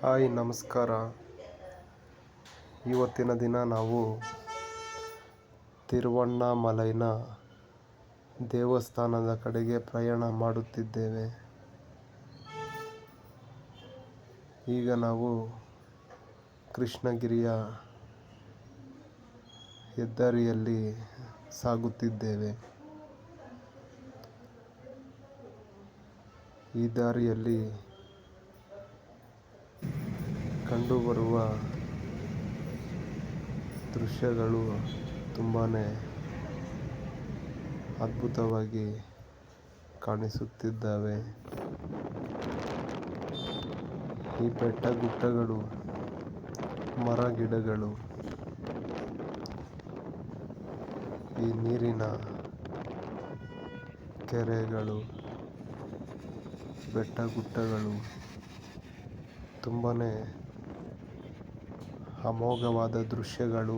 Hi ನಮಸ್ಕಾರ. ಇವತ್ತಿನ ದಿನ ನಾವು ತಿರುವಣ್ಣಾಮಲೈನ ದೇವಸ್ಥಾನದ ಕಡೆಗೆ ಪ್ರಯಾಣ ಮಾಡುತ್ತಿದ್ದೇವೆ. ಈಗ ನಾವು ಕೃಷ್ಣಗಿರಿಯ ಹೆದ್ದಾರಿಯಲ್ಲಿ ಸಾಗುತ್ತಿದ್ದೇವೆ. ಈ ದಾರಿಯಲ್ಲಿ ಕಂಡುಬರುವ ದೃಶ್ಯಗಳು ತುಂಬಾ ಅದ್ಭುತವಾಗಿ ಕಾಣಿಸುತ್ತಿದ್ದಾವೆ. ಈ ಬೆಟ್ಟ ಗುಡ್ಡಗಳು, ಮರ ಗಿಡಗಳು, ಈ ನೀರಿನ ಕೆರೆಗಳು, ಬೆಟ್ಟ ಗುಡ್ಡಗಳು ತುಂಬಾ ಅಮೋಘವಾದ ದೃಶ್ಯಗಳು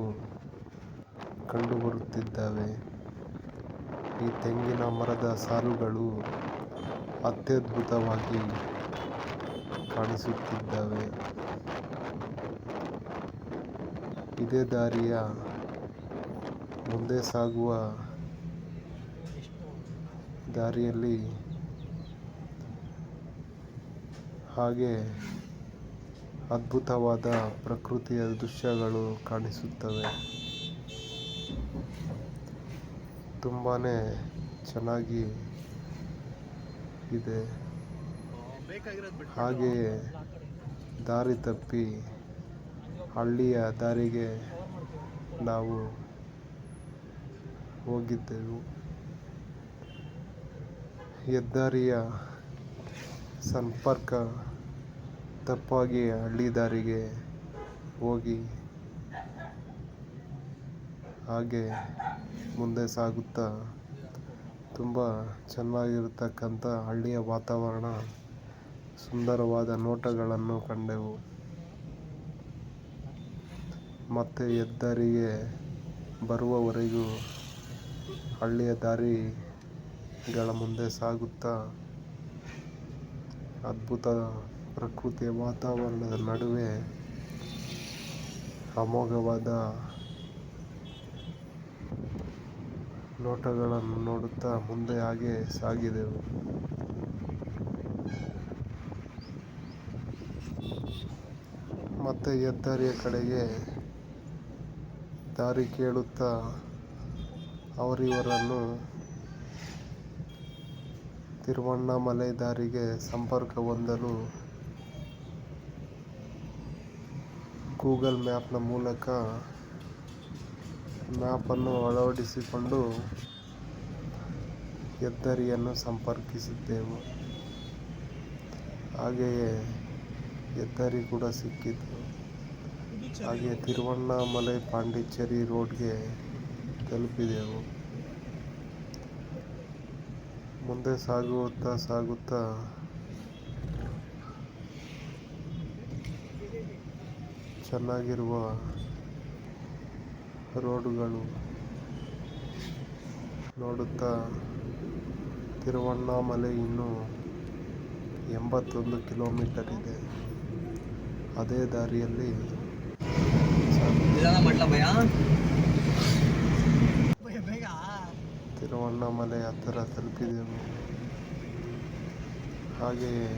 ಕಂಡುಬರುತ್ತಿದ್ದಾವೆ. ಈ ತೆಂಗಿನ ಮರದ ಸಾಲುಗಳು ಅತ್ಯದ್ಭುತವಾಗಿ ಕಾಣಿಸುತ್ತಿದ್ದಾವೆ. ಇದೇ ದಾರಿಯ ಮುಂದೆ ಸಾಗುವ ದಾರಿಯಲ್ಲಿ ಹಾಗೆ ಅದ್ಭುತವಾದ ಪ್ರಕೃತಿಯ ದೃಶ್ಯಗಳು ಕಾಣಿಸುತ್ತವೆ. ತುಂಬಾ ಚೆನ್ನಾಗಿ ಇದೆ. ಹಾಗೆಯೇ ದಾರಿ ತಪ್ಪಿ ಹಳ್ಳಿಯ ದಾರಿಗೆ ನಾವು ಹೋಗಿದ್ದೆವು. ಹೆದ್ದಾರಿಯ ಸಂಪರ್ಕ ತಪ್ಪಾಗಿ ಹಳ್ಳಿ ದಾರಿಗೆ ಹೋಗಿ ಹಾಗೆ ಮುಂದೆ ಸಾಗುತ್ತಾ ತುಂಬ ಚೆನ್ನಾಗಿರತಕ್ಕಂಥ ಹಳ್ಳಿಯ ವಾತಾವರಣ, ಸುಂದರವಾದ ನೋಟಗಳನ್ನು ಕಂಡೆವು. ಮತ್ತೆ ಹೆದ್ದಾರಿಗೆ ಬರುವವರೆಗೂ ಹಳ್ಳಿಯ ದಾರಿಗಳ ಮುಂದೆ ಸಾಗುತ್ತಾ ಅದ್ಭುತ ಪ್ರಕೃತಿಯ ವಾತಾವರಣದ ನಡುವೆ ಅಮೋಘವಾದ ನೋಟಗಳನ್ನು ನೋಡುತ್ತಾ ಮುಂದೆ ಹಾಗೆ ಸಾಗಿದೆವು. ಮತ್ತೆ ಹೆದ್ದಾರಿಯ ಕಡೆಗೆ ದಾರಿ ಕೇಳುತ್ತಾ ಅವರಿವರನ್ನು ತಿರುವಣ್ಣಾಮಲೈ ದಾರಿಗೆ ಸಂಪರ್ಕ ಹೊಂದಲು ಗೂಗಲ್ ಮ್ಯಾಪ್ನ ಮೂಲಕ ಮ್ಯಾಪನ್ನು ಅಳವಡಿಸಿಕೊಂಡು ಹೆದ್ದಾರಿಯನ್ನು ಸಂಪರ್ಕಿಸಿದ್ದೆವು. ಹಾಗೆಯೇ ಹೆದ್ದಾರಿ ಕೂಡ ಸಿಕ್ಕಿತು. ಹಾಗೆ ತಿರುವಣ್ಣಾಮಲೈ ಪಾಂಡಿಚೇರಿ ರೋಡ್ಗೆ ತಲುಪಿದೆವು. ಮುಂದೆ ಸಾಗುತ್ತಾ ಚೆನ್ನಾಗಿರುವ ರೋಡುಗಳು ನೋಡುತ್ತಾ ತಿರುವಣ್ಣಾಮಲೈ ಇನ್ನೂ 81 ಕಿಲೋಮೀಟರ್ ಇದೆ. ಅದೇ ದಾರಿಯಲ್ಲಿ ತಿರುವಣ್ಣಾಮಲೈ ಹತ್ತಿರ ತಲುಪಿದೆವು. ಹಾಗೆಯೇ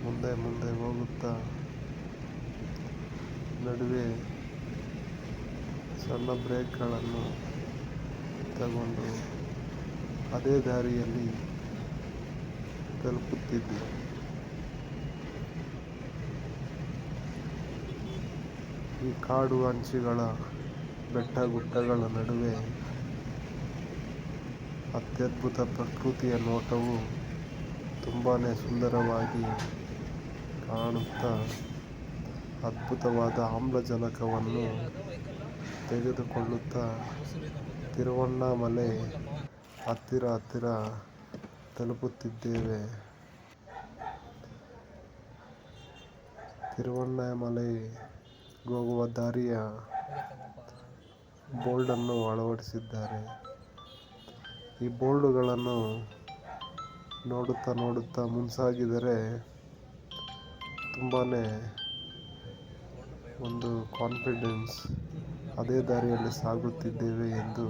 ಮುಂದೆ ಹೋಗುತ್ತಾ ನಡುವೆ ಸಣ್ಣ ಬ್ರೇಕ್ಗಳನ್ನು ತಗೊಂಡು ಅದೇ ದಾರಿಯಲ್ಲಿ ತಲುಪುತ್ತಿದ್ದೆ. ಈ ಕಾಡು ಅಂಚುಗಳ ಬೆಟ್ಟ ಗುಡ್ಡಗಳ ನಡುವೆ ಅತ್ಯದ್ಭುತ ಪ್ರಕೃತಿಯ ನೋಟವು ತುಂಬಾ ಸುಂದರವಾಗಿ ಕಾಣುತ್ತಾ ಅದ್ಭುತವಾದ ಆಮ್ಲಜನಕವನ್ನು ತೆಗೆದುಕೊಳ್ಳುತ್ತಾ ತಿರುವಣ್ಣಾಮಲೈ ಹತ್ತಿರ ತಲುಪುತ್ತಿದ್ದೇವೆ. ತಿರುವಣ್ಣಾಮಲೈ ಹೋಗುವ ದಾರಿಯ ಬೋರ್ಡನ್ನು ಅಳವಡಿಸಿದ್ದಾರೆ. ಈ ಬೋರ್ಡುಗಳನ್ನು ನೋಡುತ್ತಾ ಮುನ್ಸಾಗಿದರೆ ತುಂಬಾ ಒಂದು ಕಾನ್ಫಿಡೆನ್ಸ್, ಅದೇ ದಾರಿಯಲ್ಲಿ ಸಾಗುತ್ತಿದ್ದೇವೆ ಎಂದು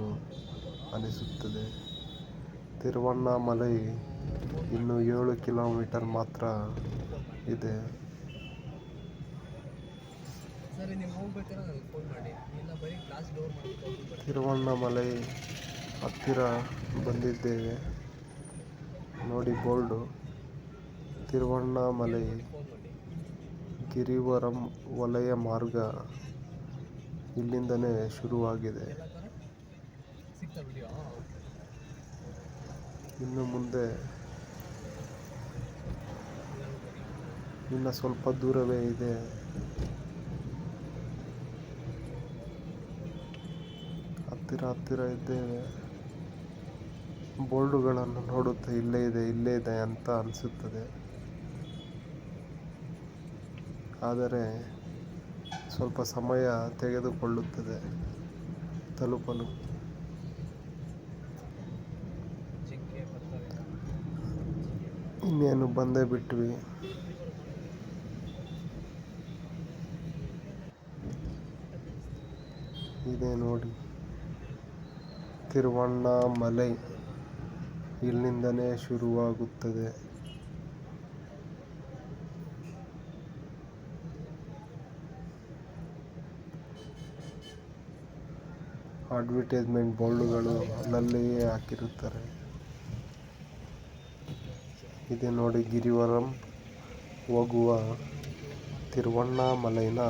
ಅನಿಸುತ್ತದೆ. ತಿರುವಣ್ಣಾಮಲೈ ಇನ್ನು 7 ಕಿಲೋಮೀಟರ್ ಮಾತ್ರ ಇದೆ. ತಿರುವಣ್ಣಾಮಲೈ ಹತ್ತಿರ ಬಂದಿದ್ದೇವೆ. ನೋಡಿ ಬೋರ್ಡು, ತಿರುವಣ್ಣಾಮಲೈ ಗಿರಿವರಂ ವಲಯ ಮಾರ್ಗ ಇಲ್ಲಿಂದನೇ ಶುರುವಾಗಿದೆ. ಇನ್ನು ಮುಂದೆ ಇನ್ನು ಸ್ವಲ್ಪ ದೂರವೇ ಇದೆ. ಹತ್ತಿರ ಇದ್ದೇವೆ. ಬೋರ್ಡುಗಳನ್ನು ನೋಡುತ್ತಾ ಇಲ್ಲೇ ಇದೆ ಅಂತ ಅನಿಸುತ್ತದೆ. ಆದರೆ ಸ್ವಲ್ಪ ಸಮಯ ತೆಗೆದುಕೊಳ್ಳುತ್ತದೆ ತಲುಪಲು. ಇನ್ನೇನು ಬಂದೇ ಬಿಟ್ವಿ. ಇದೆ ನೋಡಿ ತಿರುವಣ್ಣಾಮಲೈ, ಇಲ್ಲಿಂದನೇ ಶುರುವಾಗುತ್ತದೆ. ಅಡ್ವರ್ಟೈಸ್ಮೆಂಟ್ ಬೋರ್ಡುಗಳು ಅಲ್ಲಲ್ಲಿಯೇ ಹಾಕಿರುತ್ತಾರೆ. ಇದೆ ನೋಡಿ ಗಿರಿವರಂ ಹೋಗುವ ತಿರುವಣ್ಣಾಮಲೈನ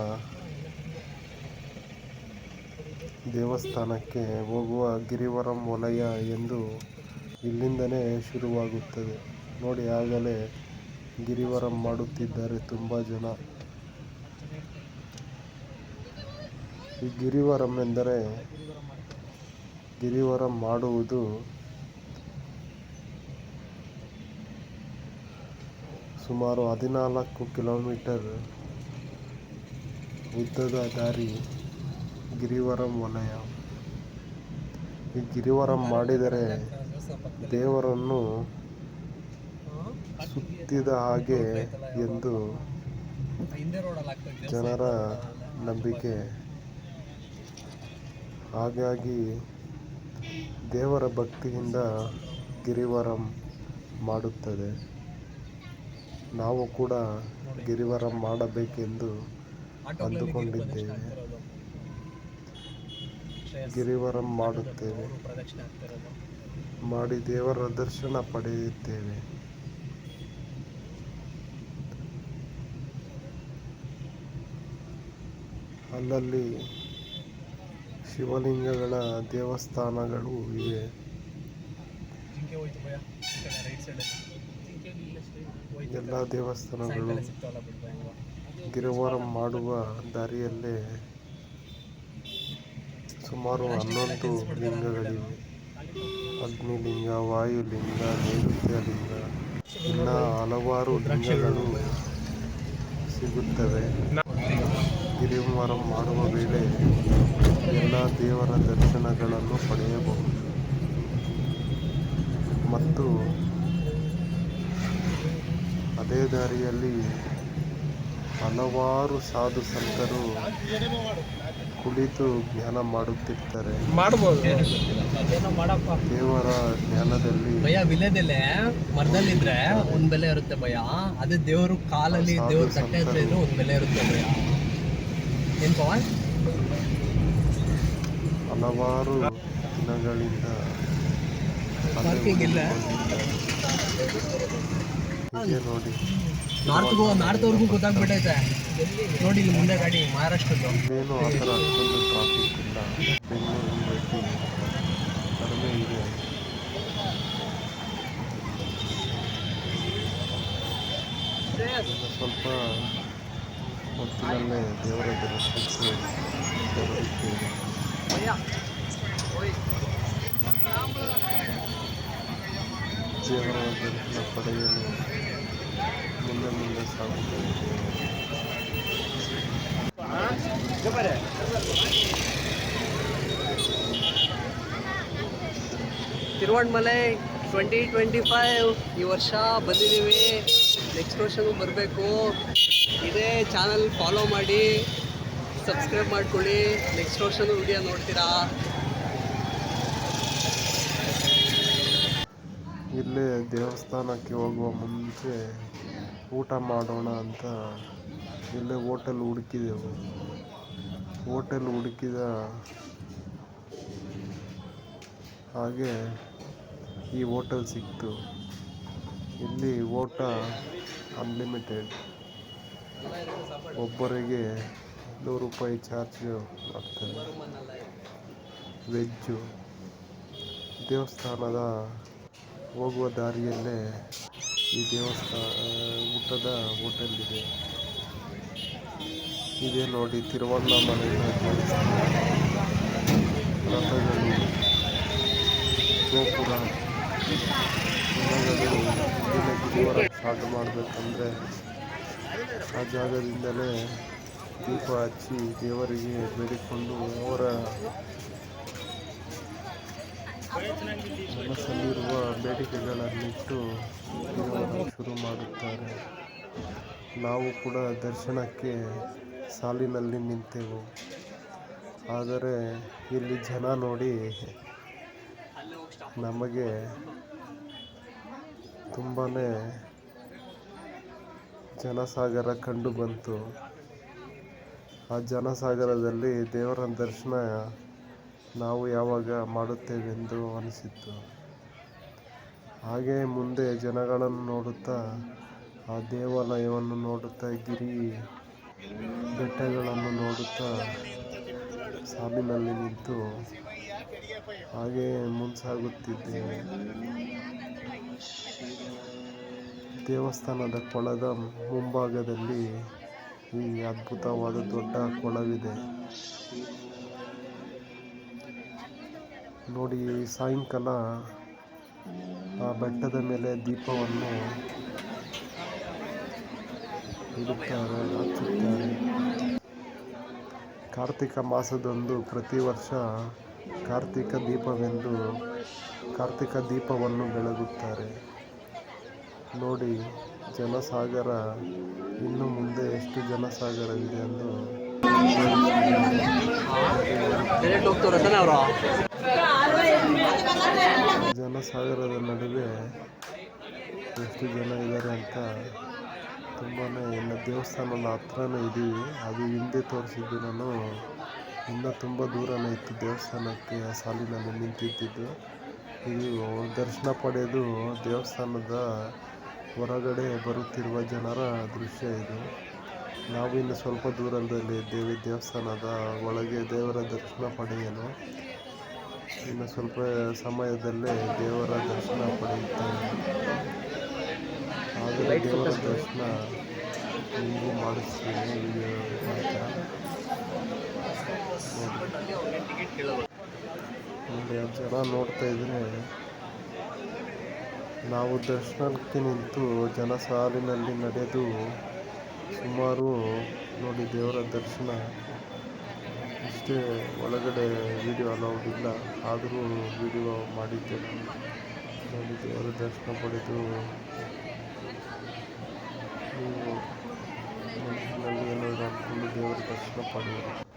ದೇವಸ್ಥಾನಕ್ಕೆ ಹೋಗುವ ಗಿರಿವರಂ ವಲಯ ಎಂದು ಇಲ್ಲಿಂದನೇ ಶುರುವಾಗುತ್ತದೆ. ನೋಡಿ ಆಗಲೇ ಗಿರಿವರಂ ಮಾಡುತ್ತಿದ್ದಾರೆ ತುಂಬ ಜನ. ಈ ಗಿರಿವರಂ ಎಂದರೆ ಗಿರಿವರಂ ಮಾಡುವುದು ಸುಮಾರು 14 ಕಿಲೋಮೀಟರ್ ಉದ್ದದ ದಾರಿ ಗಿರಿವರಂ ವಲಯ. ಈ ಗಿರಿವರಂ ಮಾಡಿದರೆ ದೇವರನ್ನು ಸುತ್ತಿದ ಹಾಗೆ ಎಂದು ಜನರ ನಂಬಿಕೆ. ಹಾಗಾಗಿ ದೇವರ ಭಕ್ತಿಯಿಂದ ಗಿರಿವರಂ ಮಾಡುತ್ತದೆ. ನಾವು ಕೂಡ ಗಿರಿವರಂ ಮಾಡಬೇಕೆಂದು ಅಂದುಕೊಂಡಿದ್ದೇವೆ. ಗಿರಿವರಂ ಮಾಡುತ್ತೇವೆ, ಮಾಡಿ ದೇವರ ದರ್ಶನ ಪಡೆಯುತ್ತೇವೆ. ಅಲ್ಲಲ್ಲಿ ಶಿವಲಿಂಗಗಳ ದೇವಸ್ಥಾನಗಳು ಇವೆ. ಎಲ್ಲ ದೇವಸ್ಥಾನಗಳು ಗಿರಿವರಂ ಮಾಡುವ ದಾರಿಯಲ್ಲೇ ಸುಮಾರು 11 ಲಿಂಗಗಳಿವೆ. ಅಗ್ನಿಲಿಂಗ, ವಾಯುಲಿಂಗ, ನೈಋತ್ಯಲಿಂಗ, ಇನ್ನು ಹಲವಾರು ಲಿಂಗಗಳು ಸಿಗುತ್ತವೆ. ಗಿರಿವರಂ ಮಾಡುವ ವೇಳೆ ಎಲ್ಲ ದೇವರ ದರ್ಶನಗಳನ್ನು ಪಡೆಯಬಹುದು. ಮತ್ತು ಅದೇ ದಾರಿಯಲ್ಲಿ ಹಲವಾರು ಸಾಧು ಸಂತರು ಕುಳಿತು ಜ್ಞಾನ ಮಾಡುತ್ತಿರ್ತಾರೆ. ದೇವರ ಜ್ಞಾನದಲ್ಲಿ ವಿಲೆದೆಲೆ ಮರದಲ್ಲಿದ್ರೆ ಒಂದ್ ಬೆಲೆ ಇರುತ್ತೆ ಭಯ. ಅದೇ ದೇವರು ಕಾಲಲ್ಲಿ ದೇವ್ರ ತಟ್ಟೆ ಹತ್ರ ಇದ್ರೆ ಒಂದ್ ಬೆಲೆ ಇರುತ್ತೆ ಭಯ. ಏನ್ ಪವನ್? ಹಲವಾರು ದಿನಗಳಿಂದ ನೋಡಿ ನಾರ್ತ್ವರೆಗೂ ಗೊತ್ತಾಗ್ಬಿಟ್ಟೈತೆ. ನೋಡಿ ಇಲ್ಲಿ ಮುಂದೆ ಗಾಡಿ ಮಹಾರಾಷ್ಟ್ರದ್ದು. ಏನು ಆ ಥರ ಅಷ್ಟೊಂದು ಟ್ರಾಫಿಕ್ ಇಲ್ಲ. ಬೆಂಗಳೂರು ಭೇಟಿ ಕಡಿಮೆ ಇದೆ. ಸ್ವಲ್ಪ ಹೊತ್ತಿನಲ್ಲೇ ದೇವರ ದರ್ಶನಕ್ಕೆ ಬರುತ್ತೇವೆ. ದೇವರ ದರ್ಶನ ಪಡೆಯಲು ಮುಂದೆ ಸಾಗುತ್ತಿದ್ದೇವೆ. ತಿರುವಣ್ಣಾಮಲೈ 2025 ಈ ವರ್ಷ ಬಂದಿದ್ದೀವಿ. ನೆಕ್ಸ್ಟ್ ವರ್ಷನೂ ಬರಬೇಕು. ಇದೇ ಚಾನಲ್ ಫಾಲೋ ಮಾಡಿ, ಸಬ್ಸ್ಕ್ರೈಬ್ ಮಾಡ್ಕೊಳ್ಳಿ. ನೆಕ್ಸ್ಟ್ ವರ್ಷನೂ ವಿಡಿಯೋ ನೋಡ್ತೀರಾ. ಇಲ್ಲೇ ದೇವಸ್ಥಾನಕ್ಕೆ ಹೋಗುವ ಮುಂಚೆ ಊಟ ಮಾಡೋಣ ಅಂತ ಇಲ್ಲೇ ಹೋಟೆಲ್ ಹುಡುಕಿದೆವು. ಹೋಟೆಲ್ ಹುಡುಕಿದ ಹಾಗೆ ಈ ಹೋಟೆಲ್ ಸಿಕ್ತು. ಇಲ್ಲಿ ಊಟ ಅನ್ಲಿಮಿಟೆಡ್, ಒಬ್ಬರಿಗೆ 100 ರೂಪಾಯಿ ಚಾರ್ಜ್ ಮಾಡ್ತಾರೆ. ವೆಜ್ಜು. ದೇವಸ್ಥಾನದ ಹೋಗುವ ದಾರಿಯಲ್ಲೇ ಈ ಊಟದ ಹೋಟೆಲ್ ಇದೆ. ಇದೇ ನೋಡಿ ತಿರುವಣ್ಣಾಮಲೈನ ದೇವಸ್ಥಾನ. ರಥಗಳು, ಗೋಪುರ, ಜನಗಳು ಇಲ್ಲಿನ ಗುರುವಾರ ಸ್ಟಾರ್ಟ್ ಮಾಡಬೇಕಂದ್ರೆ ಆ ಜಾಗದಿಂದಲೇ ದೀಪ ಹಚ್ಚಿ ದೇವರಿಗೆ ಬೇಡಿಕೊಂಡು ಅವರ ಮನಸ್ಸಲ್ಲಿರುವ ಬೇಡಿಕೆಗಳನ್ನಿಟ್ಟು ಜೀವನ ಶುರು ಮಾಡುತ್ತಾರೆ. ನಾವು ಕೂಡ ದರ್ಶನಕ್ಕೆ ಸಾಲಿನಲ್ಲಿ ನಿಂತೆವು. ಆದರೆ ಇಲ್ಲಿ ಜನ ನೋಡಿ ನಮಗೆ ತುಂಬಾ ಜನಸಾಗರ ಕಂಡು ಬಂತು. ಆ ಜನಸಾಗರದಲ್ಲಿ ದೇವರ ದರ್ಶನ ನಾವು ಯಾವಾಗ ಮಾಡುತ್ತೇವೆಂದು ಅನಿಸಿತು. ಹಾಗೆ ಮುಂದೆ ಜನಗಳನ್ನು ನೋಡುತ್ತಾ, ಆ ದೇವಾಲಯವನ್ನು ನೋಡುತ್ತಾ, ಬೆಟ್ಟಗಳನ್ನು ನೋಡುತ್ತಾ ಸಾಲಿನಲ್ಲಿ ನಿಂತು ಹಾಗೆ ಮುಂಸಾಗುತ್ತಿದ್ದೇವೆ. ದೇವಸ್ಥಾನದ ಕೊಳದ ಮುಂಭಾಗದಲ್ಲಿ ಈ ಅದ್ಭುತವಾದ ದೊಡ್ಡ ಕೊಳವಿದೆ ನೋಡಿ. ಸಾಯಂಕಾಲ ಆ ಬೆಟ್ಟದ ಮೇಲೆ ದೀಪವನ್ನು ಇಡುತ್ತಾರೆ, ಹಚ್ಚುತ್ತಾರೆ. ಕಾರ್ತಿಕ ಮಾಸದಂದು ಪ್ರತಿ ವರ್ಷ ಕಾರ್ತಿಕ ದೀಪವನ್ನು ಬೆಳಗುತ್ತಾರೆ ನೋಡಿ. ಜನಸಾಗರ ಇನ್ನು ಮುಂದೆ ಎಷ್ಟು ಜನಸಾಗರವಿದೆ ಎಂದು ಜನಸಾಗರದ ನಡುವೆ ಎಷ್ಟು ಜನ ಇದ್ದಾರೆ ಅಂತ ತುಂಬಾ. ಇನ್ನು ದೇವಸ್ಥಾನದ ಹತ್ರನೇ ಇದ್ದೀವಿ. ಅದು ಹಿಂದೆ ತೋರಿಸಿದ್ದು ನಾನು. ಇನ್ನೂ ತುಂಬ ದೂರನೇ ಇತ್ತು ದೇವಸ್ಥಾನಕ್ಕೆ ಸಾಲಿನಲ್ಲಿ ನಿಂತಿದ್ದು. ಇದು ದರ್ಶನ ಪಡೆದು ದೇವಸ್ಥಾನದ ಹೊರಗಡೆ ಬರುತ್ತಿರುವ ಜನರ ದೃಶ್ಯ ಇದು. ನಾವು ಇನ್ನು ಸ್ವಲ್ಪ ದೂರದಲ್ಲಿ ಇದ್ದೇವೆ ದೇವಸ್ಥಾನದ ಒಳಗೆ ದೇವರ ದರ್ಶನ ಪಡೆಯಲು. ಇನ್ನು ಸ್ವಲ್ಪ ಸಮಯದಲ್ಲೇ ದೇವರ ದರ್ಶನ ಪಡೆಯುತ್ತೇವೆ. ಆದರೆ ದೇವರ ದರ್ಶನ ನಿಮಗೂ ಮಾಡಿಸ್ತೀನಿ ವಿಡಿಯೋ ನೋಡಿ. ಜನ ನೋಡ್ತಾ ಇದ್ರೆ ನಾವು ದರ್ಶನಕ್ಕೆ ನಿಂತು ಜನ ಸಾಲಿನಲ್ಲಿ ನಡೆದು ಸುಮಾರು ನೋಡಿ ದೇವರ ದರ್ಶನ. ಇಷ್ಟೇ, ಒಳಗಡೆ ವಿಡಿಯೋ ಅಲೌಡ್ ಇಲ್ಲ, ಆದರೂ ವಿಡಿಯೋ ಮಾಡಿದ್ದೇನೆ ನೋಡಿ. ದೇವರ ದರ್ಶನ ಪಡೆದು ನೀವು ಮನಸ್ಸಿನಲ್ಲಿ ಏನಾದರೂ ಅಂದ್ಕೊಂಡು ದೇವರ ದರ್ಶನ ಪಡೆಯಿರಿ.